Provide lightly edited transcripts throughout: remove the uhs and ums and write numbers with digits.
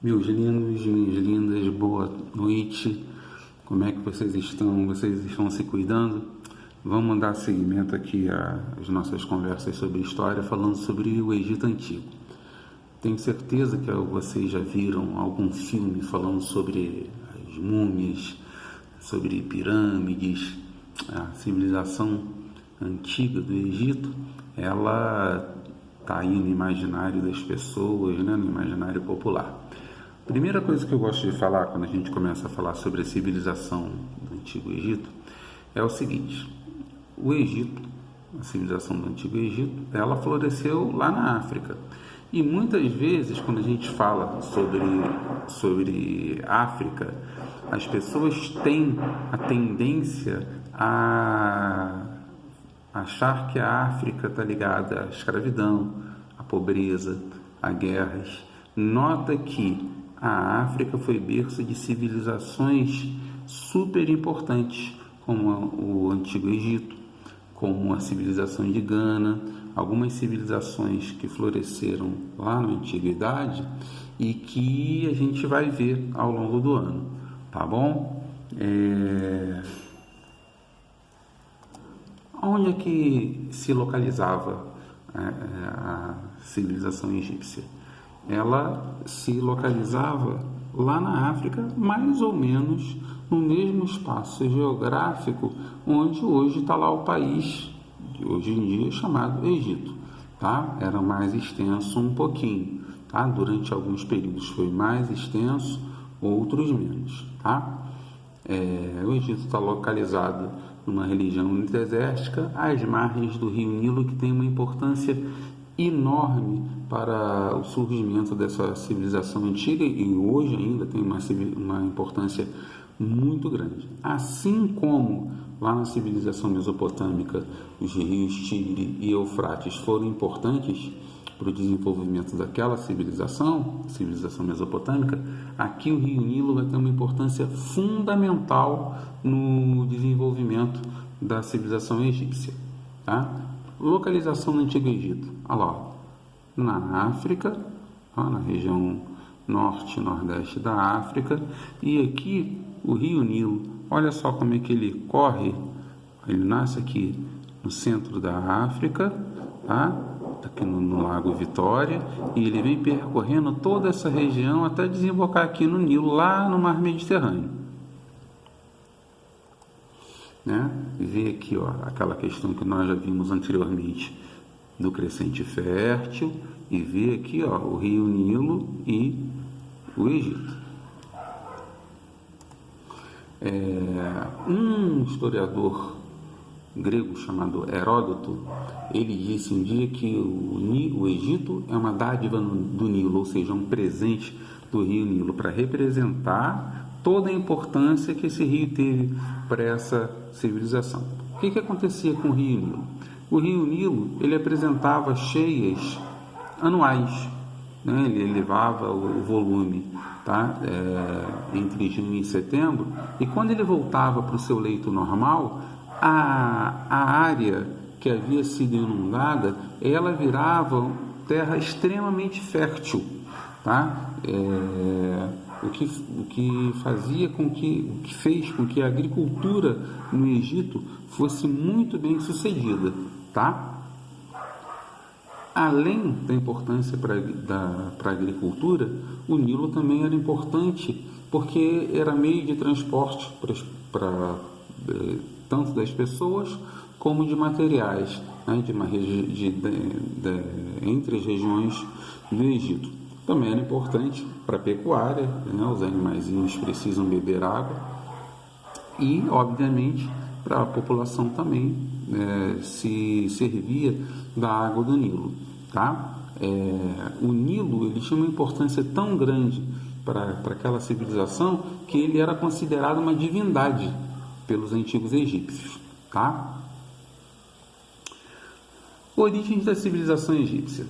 Meus lindos, minhas lindas, boa noite. Como é que vocês estão? Vocês estão se cuidando? Vamos dar seguimento aqui às nossas conversas sobre história, falando sobre o Egito Antigo. Tenho certeza que vocês já viram algum filme falando sobre as múmias, sobre pirâmides, a civilização antiga do Egito. Ela está aí no imaginário das pessoas, né? No imaginário popular. Primeira coisa que eu gosto de falar quando a gente começa a falar sobre a civilização do Antigo Egito é o seguinte: o Egito, a civilização do Antigo Egito, ela floresceu lá na África. E muitas vezes, quando a gente fala sobre África, as pessoas têm a tendência a achar que a África está ligada à escravidão, à pobreza, a guerras. Nota que a África foi berço de civilizações super importantes, como o Antigo Egito, como a civilização de Gana, algumas civilizações que floresceram lá na Antiguidade e que a gente vai ver ao longo do ano, tá bom? Onde é que se localizava a civilização egípcia? Ela se localizava lá na África, mais ou menos no mesmo espaço geográfico onde hoje está lá o país, hoje em dia chamado Egito, tá? Era mais extenso um pouquinho, tá? Durante alguns períodos foi mais extenso, outros menos, tá? O Egito está localizado numa região desértica, às margens do rio Nilo, que tem uma importância enorme para o surgimento dessa civilização antiga e hoje ainda tem uma importância muito grande. Assim como lá na civilização mesopotâmica os rios Tigre e Eufrates foram importantes para o desenvolvimento daquela civilização mesopotâmica, aqui o rio Nilo vai ter uma importância fundamental no desenvolvimento da civilização egípcia, tá? Localização no Antigo Egito, olha lá, na África, na região norte e nordeste da África, e aqui o rio Nilo, olha só como é que ele corre, ele nasce aqui no centro da África, tá? Aqui no Lago Vitória, e ele vem percorrendo toda essa região até desembocar aqui no Nilo, lá no Mar Mediterrâneo. Né? Vê aqui, ó, aquela questão que nós já vimos anteriormente do crescente fértil, e vê aqui, ó, o rio Nilo e o Egito. Um historiador grego chamado Heródoto, ele disse um dia que o Egito é uma dádiva do Nilo, ou seja, um presente do rio Nilo, para representar toda a importância que esse rio teve para essa civilização. O que acontecia com o rio Nilo? O rio Nilo, ele apresentava cheias anuais, né? Ele elevava o volume, tá? Entre junho e setembro, e quando ele voltava para o seu leito normal, a área que havia sido inundada, ela virava terra extremamente fértil, tá? O que fez com que a agricultura no Egito fosse muito bem sucedida, tá? Além da importância para a agricultura, o Nilo também era importante porque era meio de transporte tanto das pessoas como de materiais, né, entre as regiões do Egito. Também era importante para a pecuária, né, os animaizinhos precisam beber água, e, obviamente, para a população também se servia da água do Nilo. Tá? O Nilo, ele tinha uma importância tão grande para aquela civilização que ele era considerado uma divindade pelos antigos egípcios. Tá? Origens da civilização egípcia.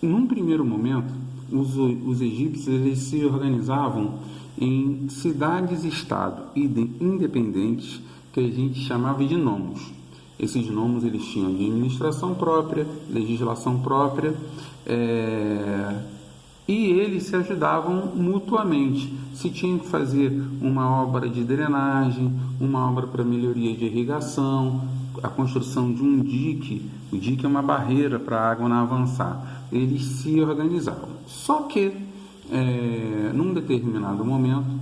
Num primeiro momento, os egípcios eles se organizavam em cidades-estado independentes que a gente chamava de nomos. Esses nomos eles tinham administração própria, legislação própria, e eles eles se ajudavam mutuamente. Se tinha que fazer uma obra de drenagem, uma obra para melhoria de irrigação, a construção de um dique, o dique é uma barreira para a água não avançar, eles se organizavam. Só que, num determinado momento,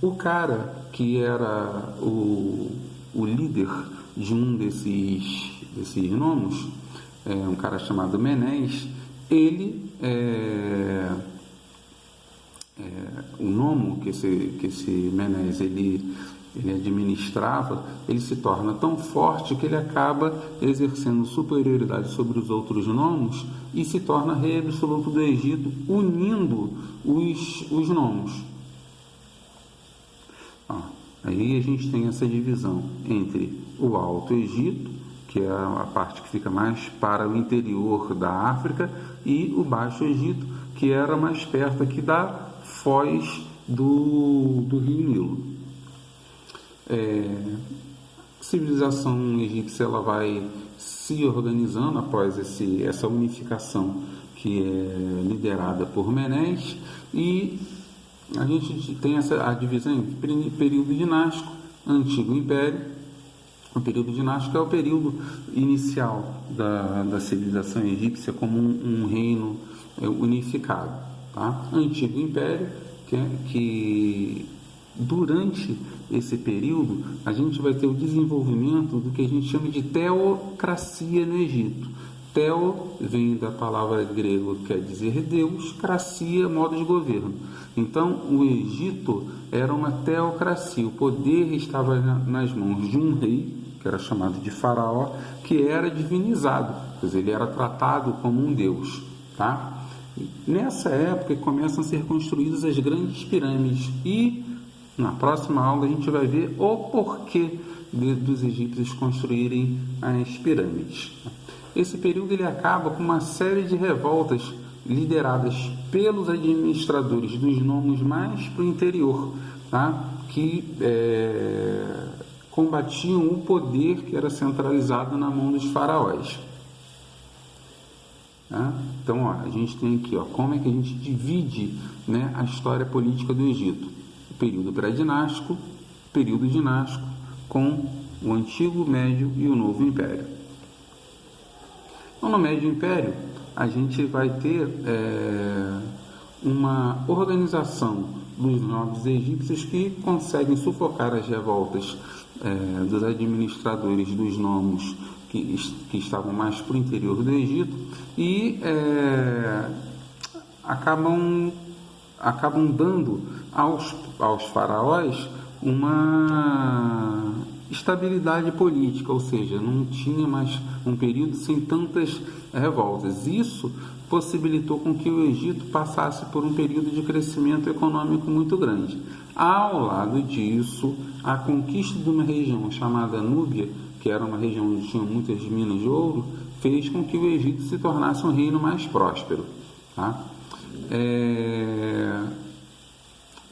o cara que era o líder de um desses gnomos, um cara chamado Menés, ele, o gnomo que esse Menés ele administrava, ele se torna tão forte que ele acaba exercendo superioridade sobre os outros gnomos e se torna rei absoluto do Egito, unindo os gnomos. Aí a gente tem essa divisão entre o Alto Egito, que é a parte que fica mais para o interior da África, e o Baixo Egito, que era mais perto aqui da foz do Rio Nilo. A civilização egípcia ela vai se organizando após essa unificação que é liderada por Menés, e a gente tem a divisão em período dinástico, Antigo Império. O período dinástico é o período inicial da civilização egípcia como um reino unificado. Tá? Antigo Império, que durante esse período a gente vai ter o desenvolvimento do que a gente chama de teocracia no Egito. Teo vem da palavra grega que quer dizer Deus, cracia, modo de governo. Então, o Egito era uma teocracia, o poder estava nas mãos de um rei, que era chamado de faraó, que era divinizado, pois ele era tratado como um deus. Tá? Nessa época começam a ser construídas as grandes pirâmides, e na próxima aula a gente vai ver o porquê dos egípcios construírem as pirâmides. Esse período ele acaba com uma série de revoltas lideradas pelos administradores dos gnomos mais para o interior, tá? Que combatiam o poder que era centralizado na mão dos faraós. Tá? Então, a gente tem aqui como é que a gente divide, né, a história política do Egito. O período pré-dinástico, período dinástico, com o Antigo, Médio e o Novo Império. Então, no Médio Império, a gente vai ter uma organização dos nobres egípcios que conseguem sufocar as revoltas dos administradores dos gnomos que estavam mais para o interior do Egito e acabam dando aos faraós uma estabilidade política, ou seja, não tinha mais um período sem tantas revoltas. Isso possibilitou com que o Egito passasse por um período de crescimento econômico muito grande. Ao lado disso, a conquista de uma região chamada Núbia, que era uma região onde tinha muitas minas de ouro, fez com que o Egito se tornasse um reino mais próspero. Tá?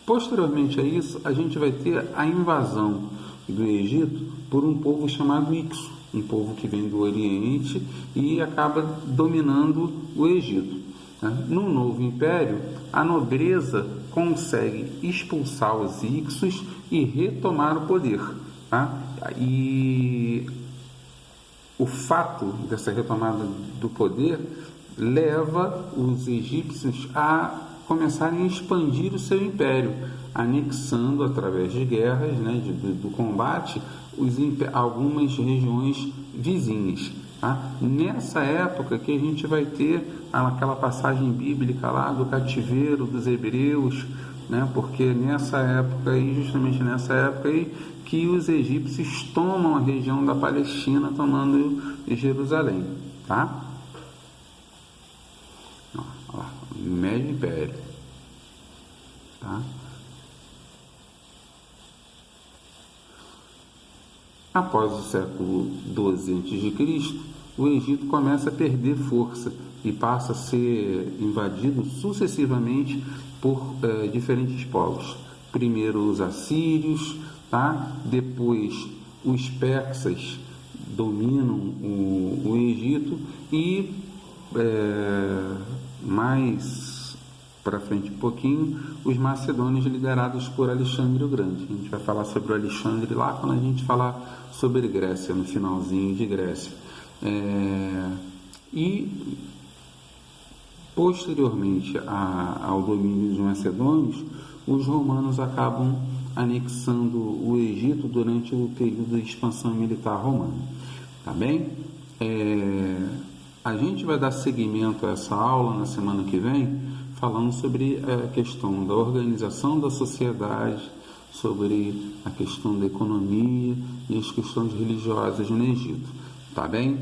Posteriormente a isso, a gente vai ter a invasão do Egito por um povo chamado Ixo, um povo que vem do Oriente e acaba dominando o Egito. No Novo Império, a nobreza consegue expulsar os Ixos e retomar o poder. Tá? E o fato dessa retomada do poder leva os egípcios a começarem a expandir o seu império, anexando através de guerras, né, do combate, algumas regiões vizinhas. Tá? Nessa época que a gente vai ter aquela passagem bíblica lá do cativeiro dos hebreus, né, porque nessa época aí, justamente nessa época aí, que os egípcios tomam a região da Palestina, tomando Jerusalém. Tá? Ó, Médio Império. Tá? Após o século XII a.C., o Egito começa a perder força e passa a ser invadido sucessivamente por diferentes povos. Primeiro os assírios, tá? Depois os persas dominam o Egito e mais para frente um pouquinho, os macedônios liderados por Alexandre o Grande. A gente vai falar sobre o Alexandre lá quando a gente falar sobre Grécia, no finalzinho de Grécia. E posteriormente ao domínio dos macedônios, os romanos acabam anexando o Egito durante o período de expansão militar romana. Tá bem? A gente vai dar seguimento a essa aula na semana que vem, falando sobre a questão da organização da sociedade, sobre a questão da economia e as questões religiosas no Egito. Tá bem?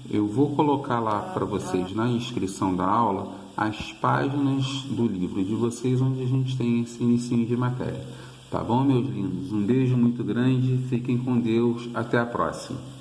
Eu vou colocar lá para vocês na inscrição da aula as páginas do livro de vocês onde a gente tem esse inicinho de matéria. Tá bom, meus lindos? Um beijo muito grande, fiquem com Deus, até a próxima.